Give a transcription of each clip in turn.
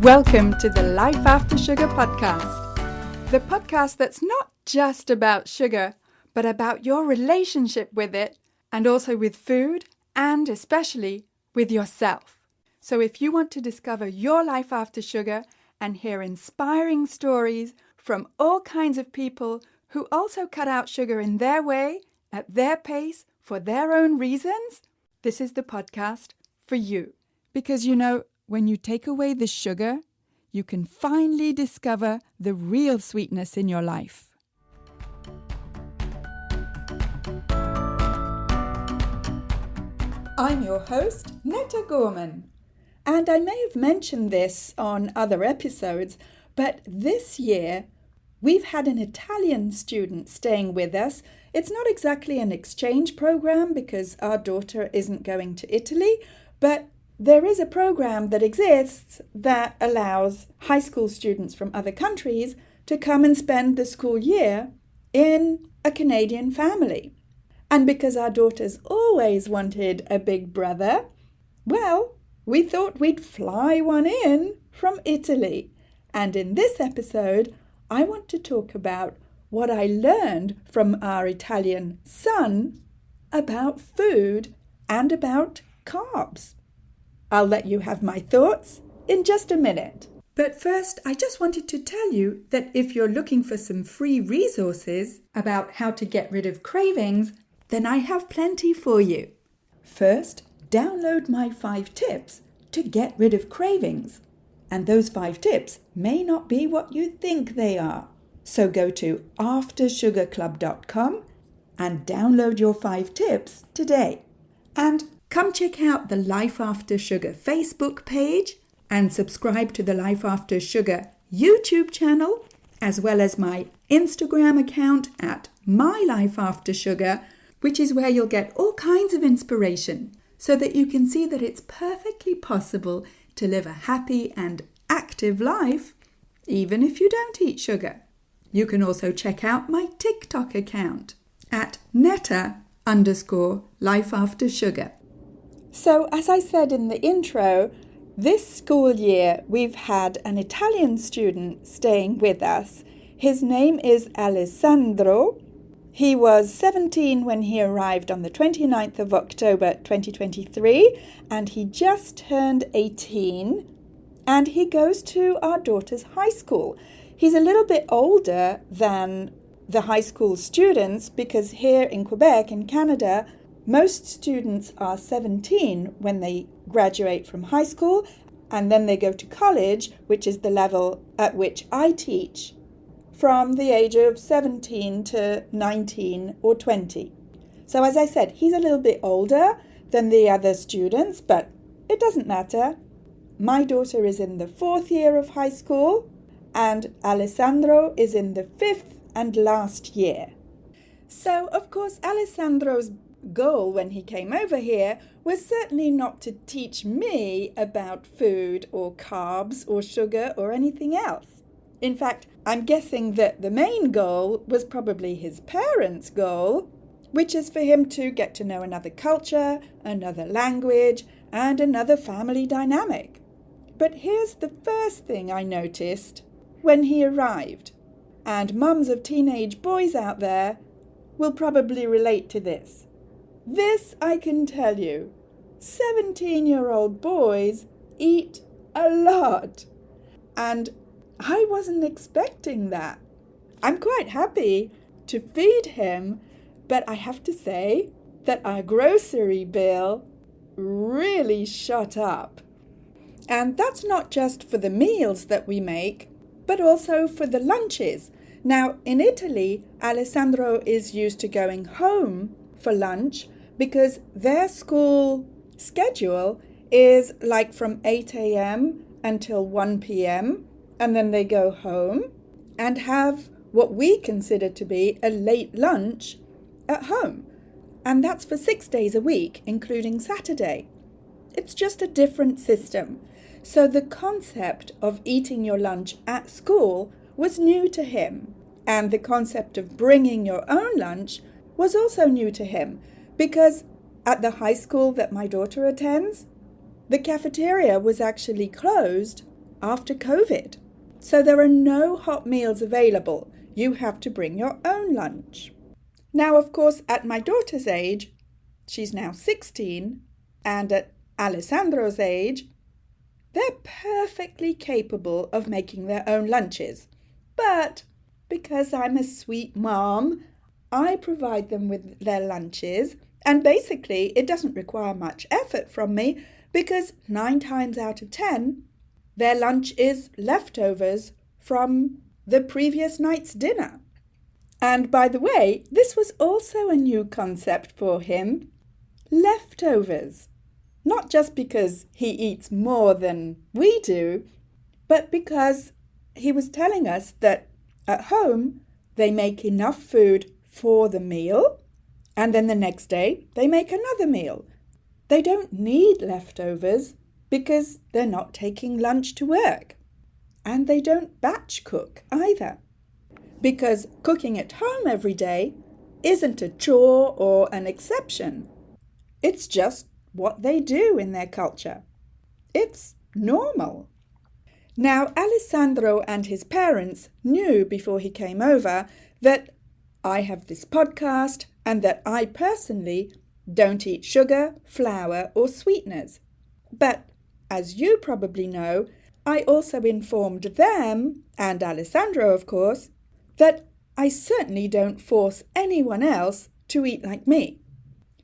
Welcome to the Life After Sugar podcast, the podcast that's not just about sugar, but about your relationship with it and also with food and especially with yourself. So if you want to discover your life after sugar and hear inspiring stories from all kinds of people who also cut out sugar in their way, at their pace, for their own reasons, this is the podcast for you. Because when you take away the sugar, you can finally discover the real sweetness in your life. I'm your host, Netta Gorman. And I may have mentioned this on other episodes, but this year we've had an Italian student staying with us. It's not exactly an exchange program because our daughter isn't going to Italy, but there is a program that exists that allows high school students from other countries to come and spend the school year in a Canadian family. And because our daughter's always wanted a big brother, well, we thought we'd fly one in from Italy. And in this episode, I want to talk about what I learned from our Italian son about food and about carbs. I'll let you have my thoughts in just a minute. But first, I just wanted to tell you that if you're looking for some free resources about how to get rid of cravings, then I have plenty for you. First, download my 5 tips to get rid of cravings. And those 5 tips may not be what you think they are. So go to aftersugarclub.com and download your 5 tips today. And come check out the Life After Sugar Facebook page and subscribe to the Life After Sugar YouTube channel, as well as my Instagram account at My Life After Sugar, which is where you'll get all kinds of inspiration so that you can see that it's perfectly possible to live a happy and active life, even if you don't eat sugar. You can also check out my TikTok account at Netta_Life After Sugar. So, as I said in the intro, this school year we've had an Italian student staying with us. His name is Alessandro. He was 17 when he arrived on the 29th of October 2023, and he just turned 18, and he goes to our daughter's high school. He's a little bit older than the high school students because here in Quebec, in Canada, most students are 17 when they graduate from high school, and then they go to college, which is the level at which I teach, from the age of 17 to 19 or 20. So as I said, he's a little bit older than the other students, but it doesn't matter. My daughter is in the 4th year of high school, and Alessandro is in the 5th and last year. So, of course, Alessandro's goal when he came over here was certainly not to teach me about food or carbs or sugar or anything else. In fact, I'm guessing that the main goal was probably his parents' goal, which is for him to get to know another culture, another language, and another family dynamic. But here's the first thing I noticed when he arrived, and mums of teenage boys out there will probably relate to this. This I can tell you, 17-year-old boys eat a lot, and I wasn't expecting that. I'm quite happy to feed him, but I have to say that our grocery bill really shot up. And that's not just for the meals that we make, but also for the lunches. Now, in Italy, Alessandro is used to going home for lunch because their school schedule is like from 8 a.m. until 1 p.m. and then they go home and have what we consider to be a late lunch at home. And that's for 6 days a week, including Saturday. It's just a different system. So the concept of eating your lunch at school was new to him. And the concept of bringing your own lunch was also new to him, because at the high school that my daughter attends, the cafeteria was actually closed after COVID. So there are no hot meals available. You have to bring your own lunch. Now, of course, at my daughter's age, she's now 16, and at Alessandro's age, they're perfectly capable of making their own lunches. But because I'm a sweet mom, I provide them with their lunches, and basically it doesn't require much effort from me because 9 times out of 10, their lunch is leftovers from the previous night's dinner. And by the way, this was also a new concept for him, leftovers. Not just because he eats more than we do, but because he was telling us that at home they make enough food for the meal, and then the next day they make another meal. They don't need leftovers because they're not taking lunch to work. And they don't batch cook either, because cooking at home every day isn't a chore or an exception. It's just what they do in their culture. It's normal. Now, Alessandro and his parents knew before he came over that I have this podcast and that I personally don't eat sugar, flour, or sweeteners. But as you probably know, I also informed them, and Alessandro of course, that I certainly don't force anyone else to eat like me.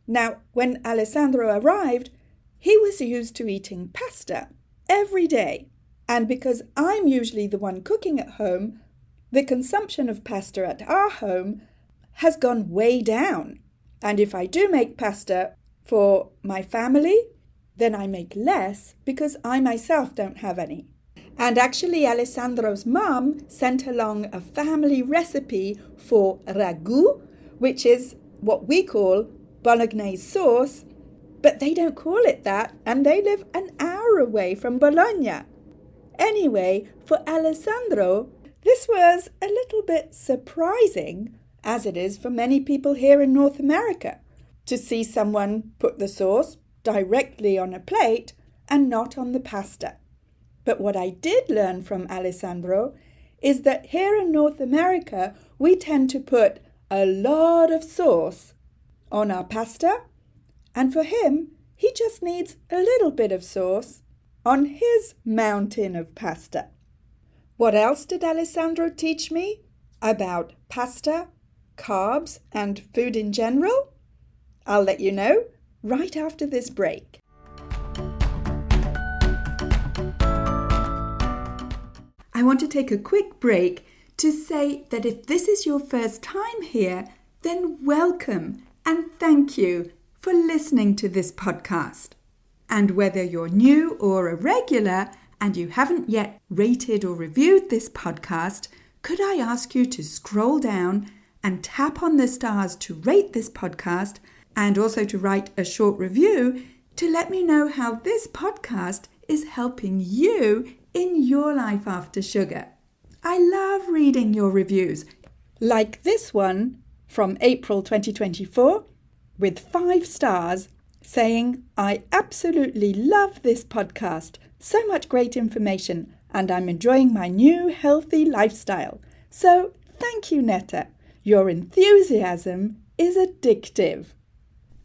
Now, when Alessandro arrived, he was used to eating pasta every day. And because I'm usually the one cooking at home, the consumption of pasta at our home has gone way down. And if I do make pasta for my family, then I make less because I myself don't have any. And actually, Alessandro's mum sent along a family recipe for ragu, which is what we call Bolognese sauce, but they don't call it that, and they live an hour away from Bologna. Anyway, for Alessandro, this was a little bit surprising, as it is for many people here in North America, to see someone put the sauce directly on a plate and not on the pasta. But what I did learn from Alessandro is that here in North America, we tend to put a lot of sauce on our pasta, and for him, he just needs a little bit of sauce on his mountain of pasta. What else did Alessandro teach me about pasta, carbs, and food in general? I'll let you know right after this break. I want to take a quick break to say that if this is your first time here, then welcome and thank you for listening to this podcast. And whether you're new or a regular and you haven't yet rated or reviewed this podcast, could I ask you to scroll down and tap on the stars to rate this podcast and also to write a short review to let me know how this podcast is helping you in your life after sugar. I love reading your reviews, like this one from April 2024 with 5 stars saying, "I absolutely love this podcast. So much great information and I'm enjoying my new healthy lifestyle. So thank you, Netta. Your enthusiasm is addictive."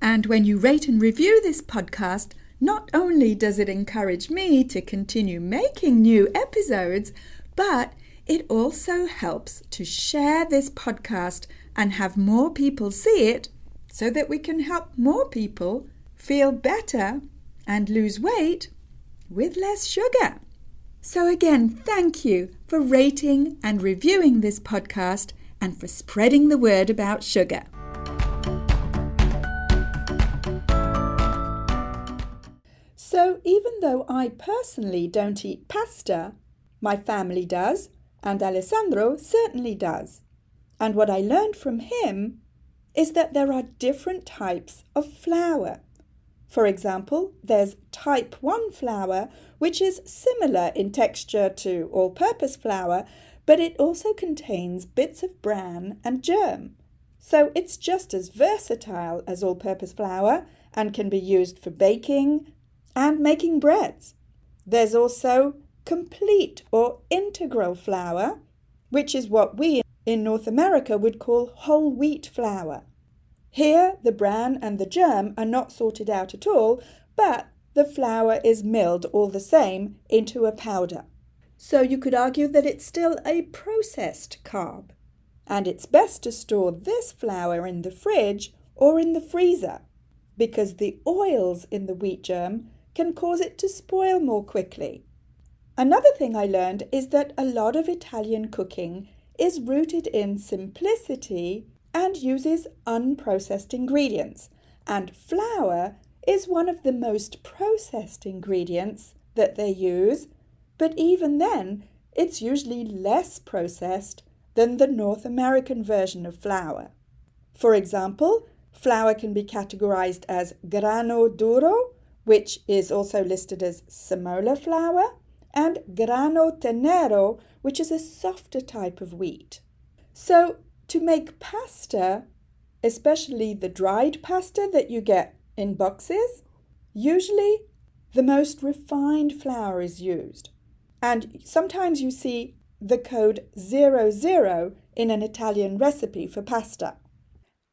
And when you rate and review this podcast, not only does it encourage me to continue making new episodes, but it also helps to share this podcast and have more people see it so that we can help more people feel better and lose weight with less sugar. So again, thank you for rating and reviewing this podcast and for spreading the word about sugar. So even though I personally don't eat pasta, my family does, and Alessandro certainly does. And what I learned from him is that there are different types of flour. For example, there's type 1 flour, which is similar in texture to all-purpose flour, but it also contains bits of bran and germ. So it's just as versatile as all-purpose flour and can be used for baking and making breads. There's also complete or integral flour, which is what we in North America would call whole wheat flour. Here, the bran and the germ are not sorted out at all, but the flour is milled all the same into a powder. So you could argue that it's still a processed carb. And it's best to store this flour in the fridge or in the freezer, because the oils in the wheat germ can cause it to spoil more quickly. Another thing I learned is that a lot of Italian cooking is rooted in simplicity and uses unprocessed ingredients, and flour is one of the most processed ingredients that they use, but even then, it's usually less processed than the North American version of flour. For example, flour can be categorized as grano duro, which is also listed as semola flour, and grano tenero, which is a softer type of wheat. So, to make pasta, especially the dried pasta that you get in boxes, usually the most refined flour is used. And sometimes you see the code 00 in an Italian recipe for pasta.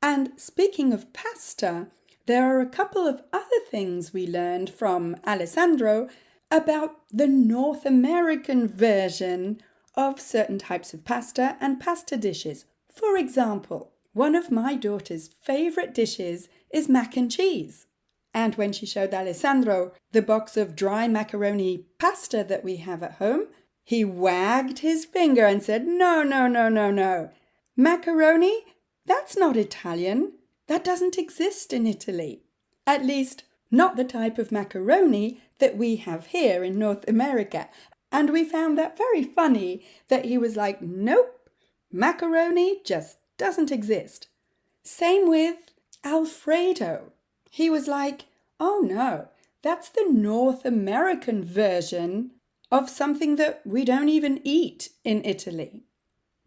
And speaking of pasta, there are a couple of other things we learned from Alessandro about the North American version of certain types of pasta and pasta dishes. For example, one of my daughter's favourite dishes is mac and cheese. And when she showed Alessandro the box of dry macaroni pasta that we have at home, he wagged his finger and said, "No, no, no, no, no. Macaroni? That's not Italian. That doesn't exist in Italy. At least, not the type of macaroni that we have here in North America." And we found that very funny that he was like, "Nope, macaroni just doesn't exist." Same with Alfredo. He was like, "Oh no, that's the North American version of something that we don't even eat in Italy."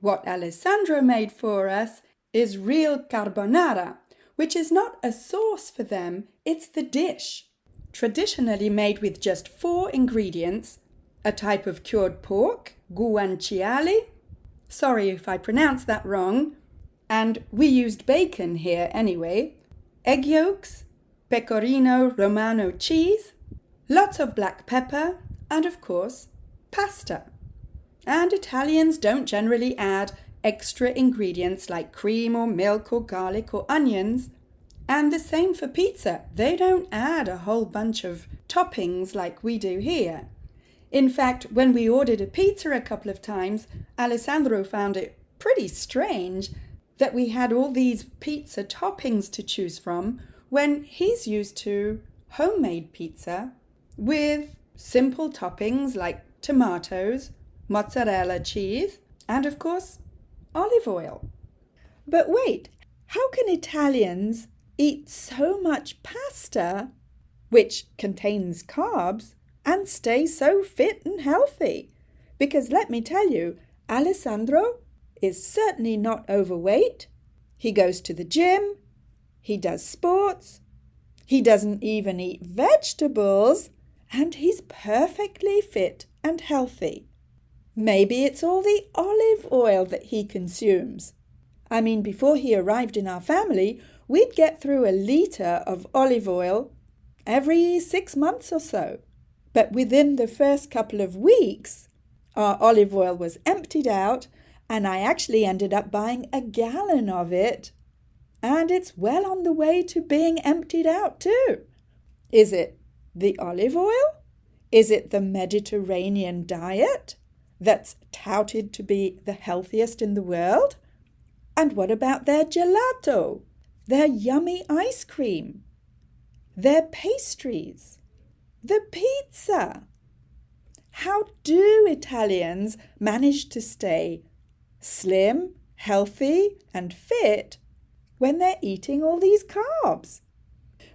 What Alessandro made for us is real carbonara, which is not a sauce for them, it's the dish. Traditionally made with just 4 ingredients: a type of cured pork, guanciale. Sorry if I pronounced that wrong. And we used bacon here anyway. Egg yolks, pecorino romano cheese, lots of black pepper, and of course, pasta. And Italians don't generally add extra ingredients like cream or milk or garlic or onions. And the same for pizza. They don't add a whole bunch of toppings like we do here. In fact, when we ordered a pizza a couple of times, Alessandro found it pretty strange that we had all these pizza toppings to choose from when he's used to homemade pizza with simple toppings like tomatoes, mozzarella cheese, and of course, olive oil. But wait, how can Italians eat so much pasta, which contains carbs, and stay so fit and healthy? Because let me tell you, Alessandro is certainly not overweight. He goes to the gym. He does sports. He doesn't even eat vegetables. And he's perfectly fit and healthy. Maybe it's all the olive oil that he consumes. I mean, before he arrived in our family, we'd get through a litre of olive oil every 6 months or so. But within the first couple of weeks, our olive oil was emptied out, and I actually ended up buying a gallon of it. And it's well on the way to being emptied out too. Is it the olive oil? Is it the Mediterranean diet that's touted to be the healthiest in the world? And what about their gelato, their yummy ice cream, their pastries, the pizza? How do Italians manage to stay slim, healthy, and fit when they're eating all these carbs?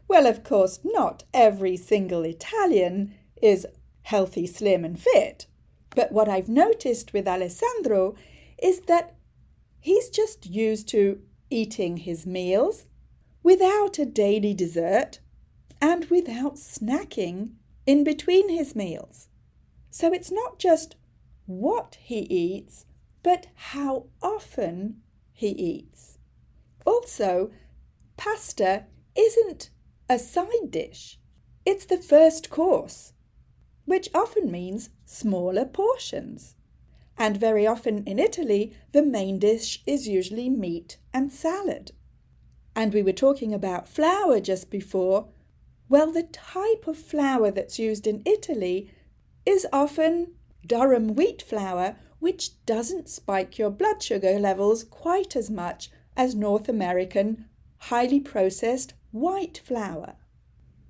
Well, of course, not every single Italian is healthy, slim, and fit. But what I've noticed with Alessandro is that he's just used to eating his meals without a daily dessert and without snacking in between his meals. So it's not just what he eats, but how often he eats. Also, pasta isn't a side dish. It's the first course, which often means smaller portions. And very often in Italy, the main dish is usually meat and salad. And we were talking about flour just before. Well, the type of flour that's used in Italy is often durum wheat flour, which doesn't spike your blood sugar levels quite as much as North American highly processed white flour.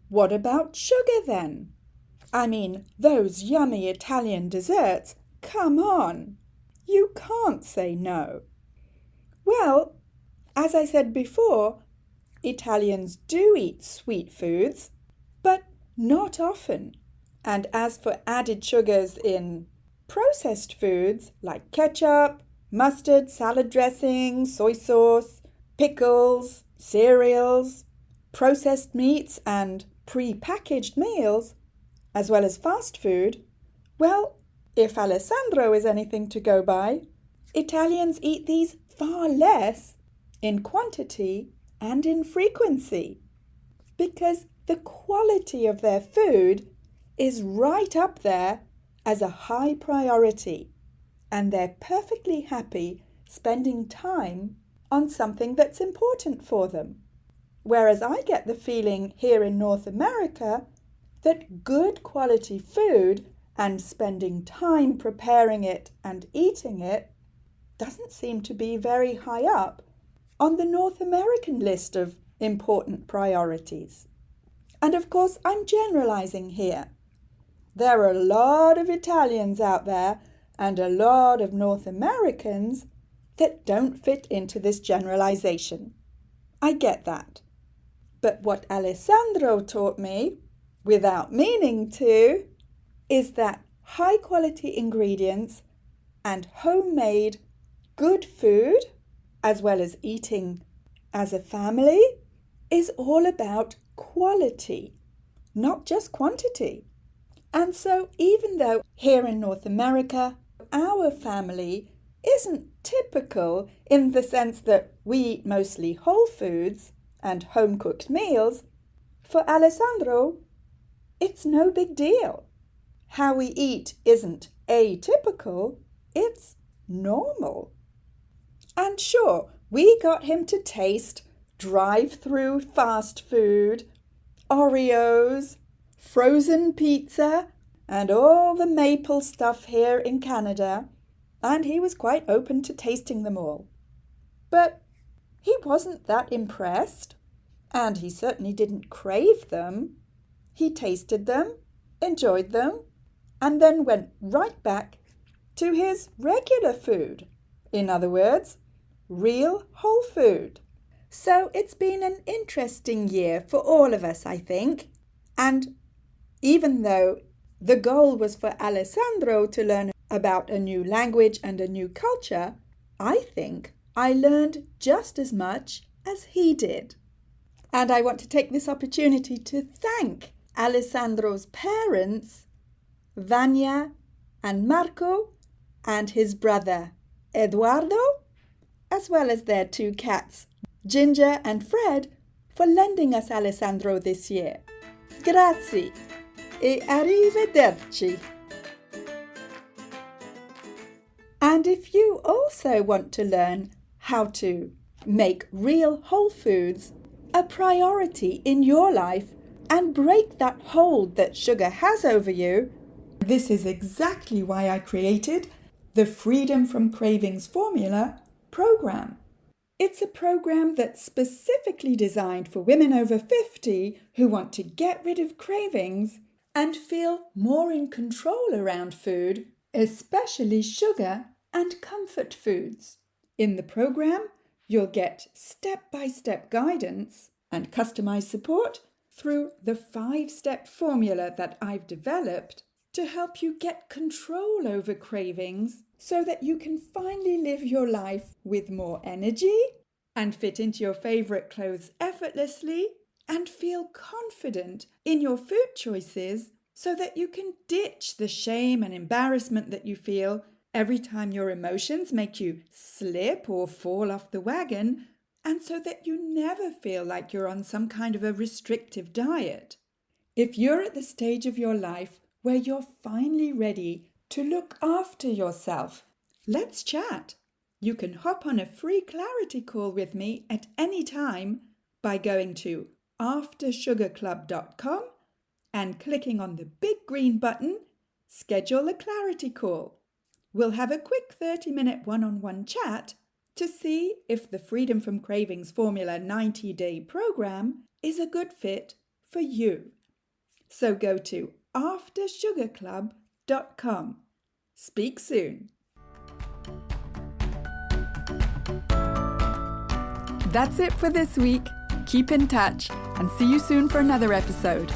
What about sugar then? I mean, those yummy Italian desserts, come on! You can't say no. Well, as I said before, Italians do eat sweet foods, but not often. And as for added sugars in processed foods like ketchup, mustard, salad dressing, soy sauce, pickles, cereals, processed meats and pre-packaged meals, as well as fast food, well, if Alessandro is anything to go by, Italians eat these far less in quantity and in frequency, because the quality of their food is right up there as a high priority, and they're perfectly happy spending time on something that's important for them. Whereas I get the feeling here in North America that good quality food and spending time preparing it and eating it doesn't seem to be very high up on the North American list of important priorities. And of course, I'm generalizing here. There are a lot of Italians out there and a lot of North Americans that don't fit into this generalization. I get that. But what Alessandro taught me, without meaning to, is that high quality ingredients and homemade good food, as well as eating as a family, is all about quality, not just quantity. And so even though here in North America, our family isn't typical in the sense that we eat mostly whole foods and home-cooked meals, for Alessandro, it's no big deal. How we eat isn't atypical, it's normal. And sure, we got him to taste drive-through fast food, Oreos, frozen pizza, and all the maple stuff here in Canada, and he was quite open to tasting them all. But he wasn't that impressed, and he certainly didn't crave them. He tasted them, enjoyed them, and then went right back to his regular food. In other words, real whole food. So it's been an interesting year for all of us, I think. And even though the goal was for Alessandro to learn about a new language and a new culture, I think I learned just as much as he did. And I want to take this opportunity to thank Alessandro's parents, Vanya and Marco, and his brother, Eduardo, as well as their two cats, Ginger and Fred, for lending us Alessandro this year. Grazie e arrivederci. And if you also want to learn how to make real whole foods a priority in your life and break that hold that sugar has over you, this is exactly why I created the Freedom from Cravings Formula program. It's a program that's specifically designed for women over 50 who want to get rid of cravings and feel more in control around food, especially sugar and comfort foods. In the program, you'll get step-by-step guidance and customized support through the 5-step formula that I've developed to help you get control over cravings so that you can finally live your life with more energy and fit into your favorite clothes effortlessly and feel confident in your food choices so that you can ditch the shame and embarrassment that you feel every time your emotions make you slip or fall off the wagon, and so that you never feel like you're on some kind of a restrictive diet. If you're at the stage of your life where you're finally ready to look after yourself, let's chat. You can hop on a free clarity call with me at any time by going to aftersugarclub.com and clicking on the big green button, Schedule a Clarity Call. We'll have a quick 30-minute one-on-one chat to see if the Freedom from Cravings Formula 90-day program is a good fit for you. So go to aftersugarclub.com. Speak soon. That's it for this week. Keep in touch and see you soon for another episode.